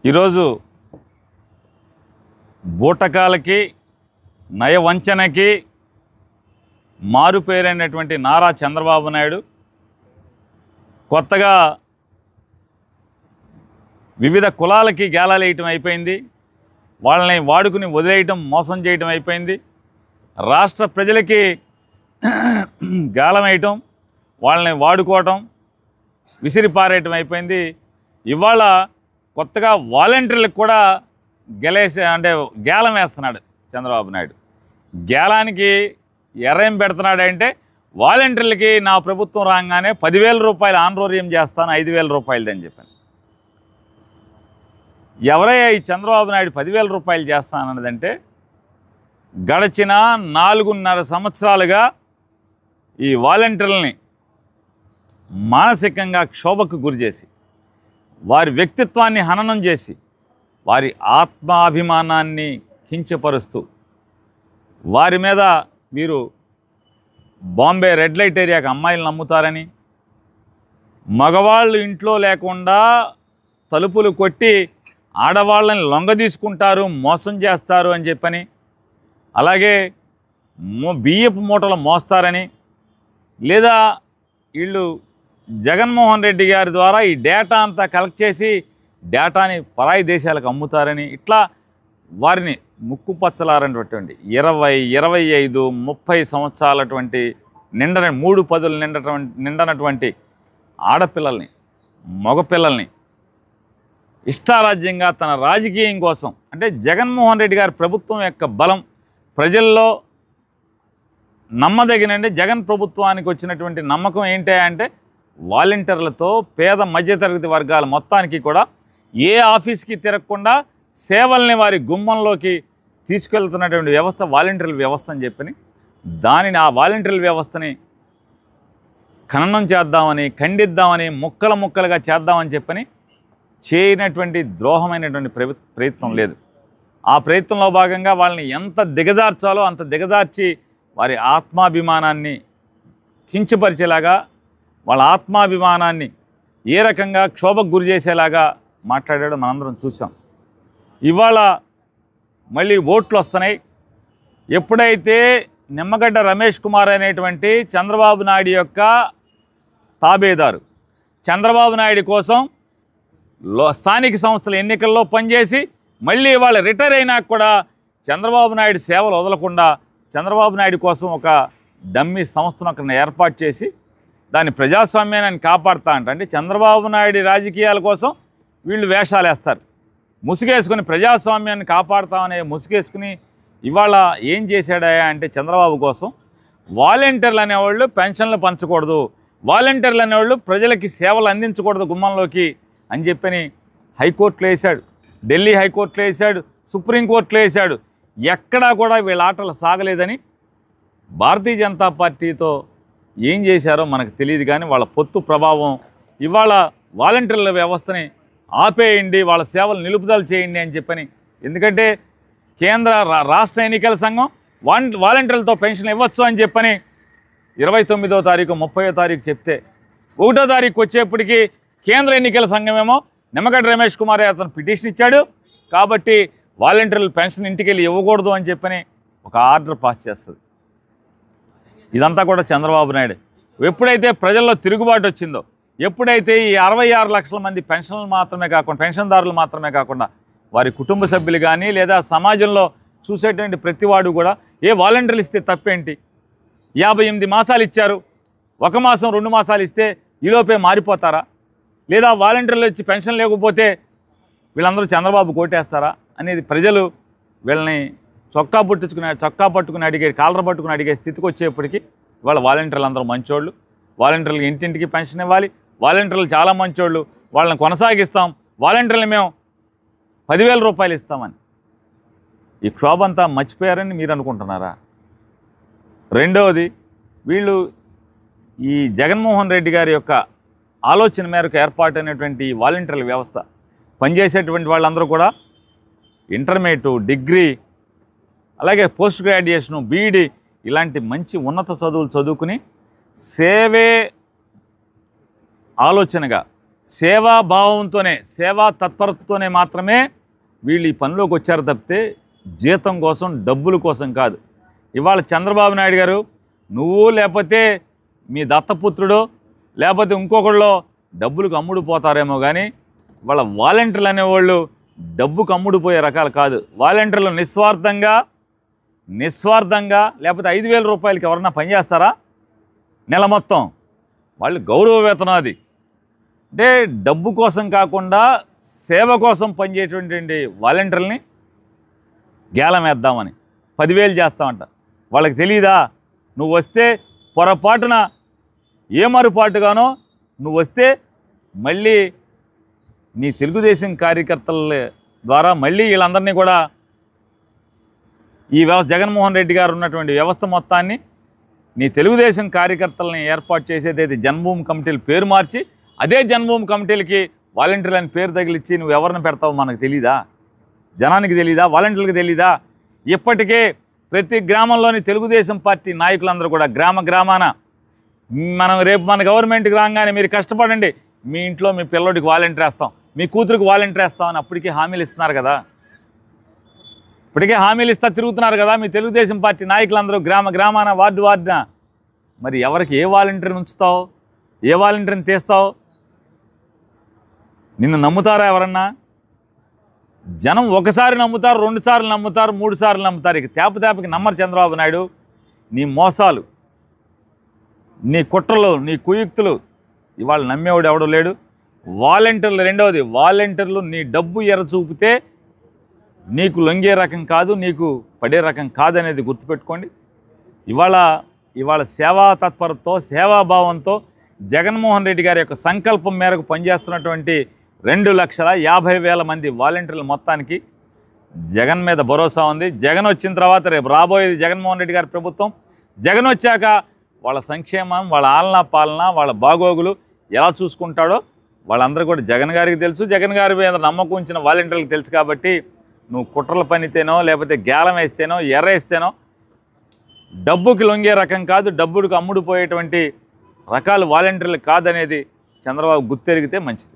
ఈరోజు బూటకాలకి నయవంచనకి మారుపేరైనటువంటి నారా చంద్రబాబు నాయుడు కొత్తగా వివిధ కులాలకి గేలాలేయటం అయిపోయింది. వాళ్ళని వాడుకుని వదిలేయటం, మోసం చేయటం అయిపోయింది. రాష్ట్ర ప్రజలకి గాలమేయటం, వాళ్ళని వాడుకోవటం, విసిరిపారేయటం అయిపోయింది. ఇవాళ కొత్తగా వాలంటీర్లకు కూడా గేలం వేస్తున్నాడు చంద్రబాబు నాయుడు. గేలానికి ఎర్రేం పెడుతున్నాడంటే వాలంటీర్లకి నా ప్రభుత్వం రాగానే 10,000 రూపాయలు ఆనరోరియం చేస్తాను, 5,000 రూపాయలదని చెప్పాను. ఎవరయ్యా ఈ చంద్రబాబు నాయుడు 10,000 రూపాయలు చేస్తానన్నదంటే, గడిచిన 4.5 సంవత్సరాలుగా ఈ వాలంటీర్లని మానసికంగా క్షోభకు గురిచేసి, వారి వ్యక్తిత్వాన్ని హననం చేసి, వారి ఆత్మాభిమానాన్ని కించపరుస్తూ, వారి మీద మీరు బాంబే రెడ్ లైట్ ఏరియాకి అమ్మాయిలను అమ్ముతారని, మగవాళ్ళు ఇంట్లో లేకుండా తలుపులు కొట్టి ఆడవాళ్ళని లొంగ తీసుకుంటారు, మోసం చేస్తారు అని చెప్పని, అలాగే బియ్యపు మూటలు మోస్తారని, లేదా వీళ్ళు జగన్మోహన్ రెడ్డి గారి ద్వారా ఈ డేటా అంతా కలెక్ట్ చేసి డేటాని పరాయి దేశాలకు అమ్ముతారని, ఇట్లా వారిని ముక్కుపచ్చలారనటువంటి 20, 25, 30 సంవత్సరాలటువంటి నిండని 3 పదులు నిండనటువంటి ఆడపిల్లల్ని, మగపిల్లల్ని ఇష్టారాజ్యంగా తన రాజకీయం కోసం, అంటే జగన్మోహన్ రెడ్డి గారి ప్రభుత్వం యొక్క బలం ప్రజల్లో నమ్మదగినండి. జగన్ ప్రభుత్వానికి వచ్చినటువంటి నమ్మకం ఏంటి అంటే, వాలంటీర్లతో పేద మధ్యతరగతి వర్గాల మొత్తానికి కూడా ఏ ఆఫీస్కి తిరగకుండా సేవల్ని వారి గుమ్మంలోకి తీసుకెళ్తున్నటువంటి వ్యవస్థ వాలంటీర్ల వ్యవస్థ అని చెప్పని, దానిని ఆ వాలంటీర్ల వ్యవస్థని ఖననం చేద్దామని, ఖండిద్దామని, ముక్కలు ముక్కలుగా చేద్దామని చెప్పని చేయనటువంటి ద్రోహమైనటువంటి ప్రయత్నం లేదు. ఆ ప్రయత్నంలో భాగంగా వాళ్ళని ఎంత దిగజార్చాలో అంత దిగజార్చి వారి ఆత్మాభిమానాన్ని కించపరిచేలాగా, వాళ్ళ ఆత్మాభిమానాన్ని ఏ రకంగా క్షోభకు గురి చేసేలాగా మాట్లాడాడో మనందరం చూసాం. ఇవాళ మళ్ళీ ఓట్లు వస్తున్నాయి. ఎప్పుడైతే నిమ్మగడ్డ రమేష్ కుమార్ అనేటువంటి చంద్రబాబు నాయుడు యొక్క తాబేదారు, చంద్రబాబు నాయుడు కోసం స్థానిక సంస్థల ఎన్నికల్లో పనిచేసి మళ్ళీ వాళ్ళు రిటైర్ అయినాక కూడా చంద్రబాబు నాయుడు సేవలు వదలకుండా చంద్రబాబు నాయుడు కోసం ఒక డమ్మీ సంస్థను అక్కడ ఏర్పాటు చేసి దాని ప్రజాస్వామ్యాన్ని కాపాడుతా అంటే చంద్రబాబు నాయుడు రాజకీయాల కోసం వీళ్ళు వేషాలు వేస్తారు. ముసుగేసుకుని ప్రజాస్వామ్యాన్ని కాపాడుతామనే ముసుగేసుకుని ఇవాళ ఏం చేశాడా అంటే, చంద్రబాబు కోసం వాలంటీర్లు అనేవాళ్ళు పెన్షన్లు పంచకూడదు, వాలంటీర్లు అనేవాళ్ళు ప్రజలకి సేవలు అందించకూడదు గుమ్మంలోకి అని చెప్పని హైకోర్టులో వేశాడు, ఢిల్లీ హైకోర్టులో వేశాడు, సుప్రీంకోర్టులో వేశాడు. ఎక్కడా కూడా వీళ్ళ ఆటలు సాగలేదని భారతీయ జనతా పార్టీతో ఏం చేశారో మనకు తెలియదు. కానీ వాళ్ళ పొత్తు ప్రభావం ఇవాళ వాలంటీర్ల వ్యవస్థని ఆపేయండి, వాళ్ళ సేవలు నిలుపుదల చేయండి అని చెప్పని. ఎందుకంటే కేంద్ర రాష్ట్ర ఎన్నికల సంఘం వాలంటీర్లతో పెన్షన్ ఇవ్వచ్చు అని చెప్పని 29వ తారీఖు 30వ తారీఖు చెప్తే, 1వ తారీఖు వచ్చేప్పటికి కేంద్ర ఎన్నికల సంఘమేమో నిమ్మగడ్డ రమేష్ కుమార్ అతను పిటిషన్ ఇచ్చాడు కాబట్టి వాలంటీర్లు పెన్షన్ ఇంటికి వెళ్ళి ఇవ్వకూడదు అని చెప్పని ఒక ఆర్డర్ పాస్ చేస్తుంది. ఇదంతా కూడా చంద్రబాబు నాయుడు. ఎప్పుడైతే ప్రజల్లో తిరుగుబాటు వచ్చిందో, ఎప్పుడైతే ఈ 66 లక్షల మంది పెన్షన్దారులు మాత్రమే కాకుండా వారి కుటుంబ సభ్యులు కానీ లేదా సమాజంలో చూసేటువంటి ప్రతివాడు కూడా ఏ వాలంటీర్లు ఇస్తే తప్పేంటి, 58 మాసాలు ఇచ్చారు, 1 మాసం 2 మాసాలు ఇస్తే ఈలోపే మారిపోతారా, లేదా వాలంటీర్లు వచ్చి పెన్షన్ లేకపోతే వీళ్ళందరూ చంద్రబాబు కోటేస్తారా అనేది ప్రజలు వీళ్ళని చొక్కా పట్టుకుని అడిగే, కాలర పట్టుకుని అడిగే స్థితికి వచ్చేప్పటికీ ఇవాళ వాలంటీర్లు అందరూ మంచోళ్ళు, వాలంటీర్లకు ఇంటింటికి పెన్షన్ ఇవ్వాలి, వాలంటీర్లు చాలా మంచోళ్ళు, వాళ్ళని కొనసాగిస్తాం, వాలంటీర్లు మేము 10,000 రూపాయలు ఇస్తామని ఈ క్షోభ అంతా మర్చిపోయారని మీరు అనుకుంటున్నారా? రెండవది, వీళ్ళు ఈ జగన్మోహన్ రెడ్డి గారి యొక్క ఆలోచన మేరకు ఏర్పాటైనటువంటి వాలంటీర్ల వ్యవస్థ పనిచేసేటువంటి వాళ్ళందరూ కూడా ఇంటర్మీడియట్, డిగ్రీ, అలాగే పోస్ట్ గ్రాడ్యుయేషను, బీఈడి ఇలాంటి మంచి ఉన్నత చదువులు చదువుకుని సేవే ఆలోచనగా, సేవాభావంతోనే, సేవా తత్పరతతోనే మాత్రమే వీళ్ళు ఈ పనిలోకి వచ్చారు తప్పితే జీతం కోసం, డబ్బుల కోసం కాదు. ఇవాళ చంద్రబాబు నాయుడు గారు నువ్వు లేకపోతే మీ దత్తపుత్రుడు లేకపోతే ఇంకొకళ్ళు డబ్బులకు అమ్ముడుపోతారేమో కానీ వాళ్ళ వాలంటీర్లు అనేవాళ్ళు డబ్బుకు అమ్ముడుపోయే రకాలు కాదు. వాలంటీర్లు నిస్వార్థంగా లేకపోతే 5,000 రూపాయలకి ఎవరన్నా పనిచేస్తారా నెల మొత్తం? వాళ్ళు గౌరవ వేతనం. అది అంటే డబ్బు కోసం కాకుండా సేవ కోసం పనిచేసేటువంటి వాలంటీర్లని గేలం వేద్దామని 10,000 చేస్తామంట. వాళ్ళకి తెలియదా? నువ్వు వస్తే పొరపాటున ఏమరుపాటుగానో నువ్వు వస్తే మళ్ళీ నీ తెలుగుదేశం కార్యకర్తల ద్వారా మళ్ళీ వీళ్ళందరినీ కూడా ఈ జగన్మోహన్ రెడ్డి గారు ఉన్నటువంటి వ్యవస్థ మొత్తాన్ని నీ తెలుగుదేశం కార్యకర్తలని ఏర్పాటు చేసేదైతే జన్మభూమి కమిటీలు పేరు మార్చి అదే జన్మభూమి కమిటీలకి వాలంటీర్లని పేరు తగిలిచ్చి నువ్వు ఎవరిని పెడతావు మనకు తెలీదా? జనానికి తెలీదా? వాలంటీర్లకు తెలీదా? ఇప్పటికే ప్రతి గ్రామంలోని తెలుగుదేశం పార్టీ నాయకులందరూ కూడా గ్రామాన రేపు మన గవర్నమెంట్కి రాగానే మీరు కష్టపడండి, మీ ఇంట్లో మీ పిల్లోడికి వాలంటీర్ వేస్తాం, మీ కూతురికి వాలంటీర్ వేస్తామని అప్పటికే హామీలు ఇస్తున్నారు కదా. ఇప్పటికే హామీలు ఇస్తా తిరుగుతున్నారు కదా మీ తెలుగుదేశం పార్టీ నాయకులందరూ గ్రామాన వార్డున. మరి ఎవరికి ఏ వాలంటీర్ని ఉంచుతావు? ఏ వాలంటీర్ని తీస్తావు? నిన్ను నమ్ముతారా ఎవరన్నా? జనం ఒకసారి నమ్ముతారు, 2 సార్లు నమ్ముతారు, 3 సార్లు నమ్ముతారు. ఇక తేపకి నమ్మరు చంద్రబాబు నాయుడు. నీ మోసాలు, నీ కుట్రలు, నీ కుయుక్తులు ఇవాళ నమ్మేవాడు ఎవడో లేడు. వాలంటీర్లు రెండవది, వాలంటీర్లు నీ డబ్బు ఎర చూపితే నీకు లొంగే రకం కాదు, నీకు పడే రకం కాదనేది గుర్తుపెట్టుకోండి. ఇవాళ సేవా తత్పరతో, సేవాభావంతో జగన్మోహన్ రెడ్డి గారి యొక్క సంకల్పం మేరకు పనిచేస్తున్నటువంటి 2,50,000 మంది వాలంటీర్ల మొత్తానికి జగన్ మీద భరోసా ఉంది. జగన్ వచ్చిన తర్వాత రేపు రాబోయేది జగన్మోహన్ రెడ్డి గారి ప్రభుత్వం. జగన్ వచ్చాక వాళ్ళ సంక్షేమం, వాళ్ళ ఆలనా పాలన, వాళ్ళ బాగోగులు ఎలా చూసుకుంటాడో వాళ్ళందరూ కూడా జగన్ గారికి తెలుసు. జగన్ గారి మీద నమ్మకం ఉంచిన వాలంటీర్లకు తెలుసు. కాబట్టి నువ్వు కుట్రల పనితేనో లేకపోతే గేలం వేస్తేనో ఎర్రేస్తేనో డబ్బుకి లొంగే రకం కాదు, డబ్బుకి అమ్ముడుపోయేటువంటి రకాలు వాలంటీర్లు కాదనేది చంద్రబాబు గుర్తెరిగితే మంచిది.